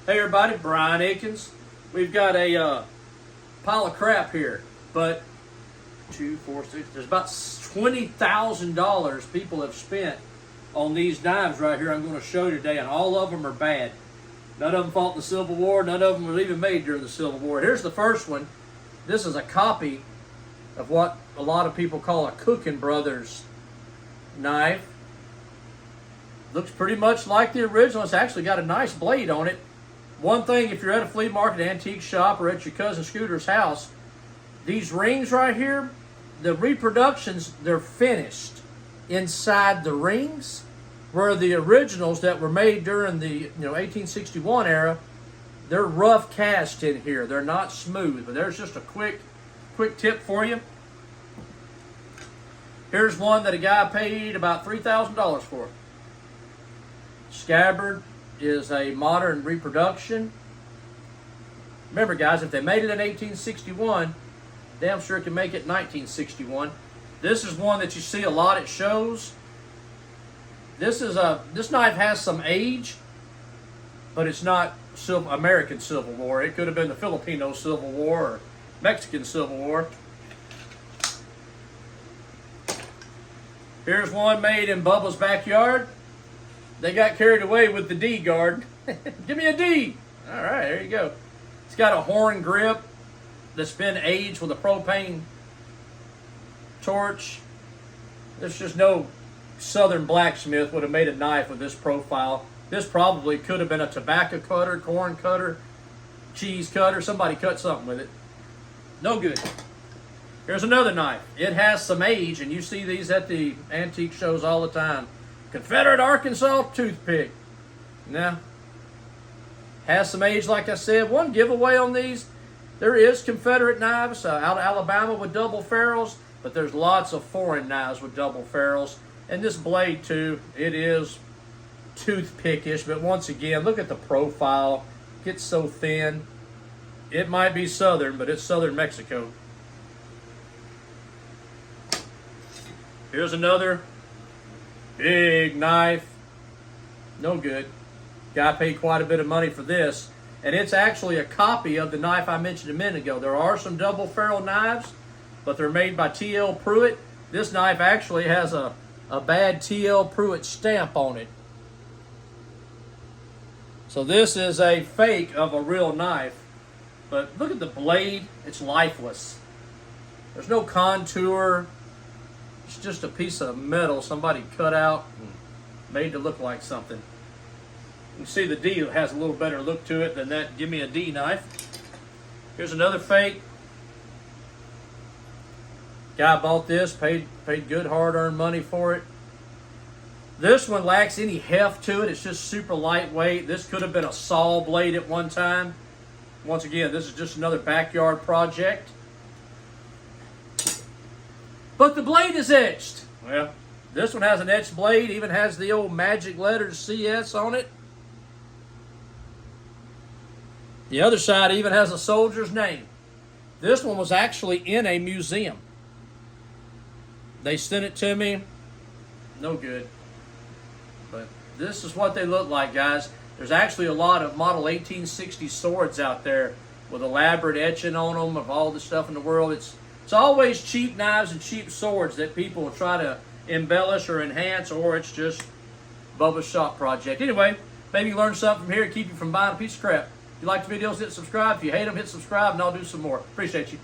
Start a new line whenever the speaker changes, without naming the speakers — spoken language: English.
Hey everybody, Brian Akins. We've got a pile of crap here, but 2, 4, 6, there's about $20,000 people have spent on these knives right here I'm going to show you today, and all of them are bad. None of them fought in the Civil War, none of them were even made during the Civil War. Here's the first one. This is a copy of what a lot of people call a Cookin Brothers knife. Looks pretty much like the original. It's actually got a nice blade on it. One thing, if you're at a flea market, antique shop, or at your cousin Scooter's house, these rings right here, the reproductions, they're finished inside the rings, where the originals that were made during the 1861 era, they're rough cast in here. They're not smooth. But there's just a quick tip for you. Here's one that a guy paid about $3,000 for. Scabbard is a modern reproduction. Remember, guys, if they made it in 1861, damn sure can make it in 1961. This is one that you see a lot at shows. This knife has some age, but it's not American Civil War. It could have been the Filipino Civil War or Mexican Civil War. Here's one made in Bubba's backyard. They got carried away with the D guard. Give me a D. All right, there you go. It's got a horn grip that's been aged with a propane torch. There's just no southern blacksmith would have made a knife with this profile. This probably could have been a tobacco cutter, corn cutter, cheese cutter. Somebody cut something with it. No good. Here's another knife. It has some age, and you see these at the antique shows all the time. Confederate Arkansas toothpick. Now, has some age, like I said. One giveaway on these, there is Confederate knives out of Alabama with double ferrules, but there's lots of foreign knives with double ferrules. And this blade, too, it is toothpickish, but once again, look at the profile. It gets so thin. It might be southern, but it's southern Mexico. Here's another big knife. No good. Guy paid quite a bit of money for this. And it's actually a copy of the knife I mentioned a minute ago. There are some double ferrule knives, but they're made by T.L. Pruitt. This knife actually has a bad T.L. Pruitt stamp on it. So this is a fake of a real knife. But look at the blade. It's lifeless. There's no contour. It's just a piece of metal somebody cut out and made to look like something. You can see the D has a little better look to it than that Give Me a D knife. Here's another fake. Guy bought this, paid good hard-earned money for it. This one lacks any heft to it. It's just super lightweight. This could have been a saw blade at one time. Once again, this is just another backyard project. But the blade is etched. Well, this one has an etched blade, even has the old magic letters CS on it. The other side even has a soldier's name. This one was actually in a museum. They sent it to me. No good. But this is what they look like, guys. There's actually a lot of model 1860 swords out there with elaborate etching on them of all the stuff in the world. It's always cheap knives and cheap swords that people will try to embellish or enhance, or it's just Bubba's shop project. Anyway, maybe you learned something from here and keep you from buying a piece of crap. If you like the videos, hit subscribe. If you hate them, hit subscribe, and I'll do some more. Appreciate you.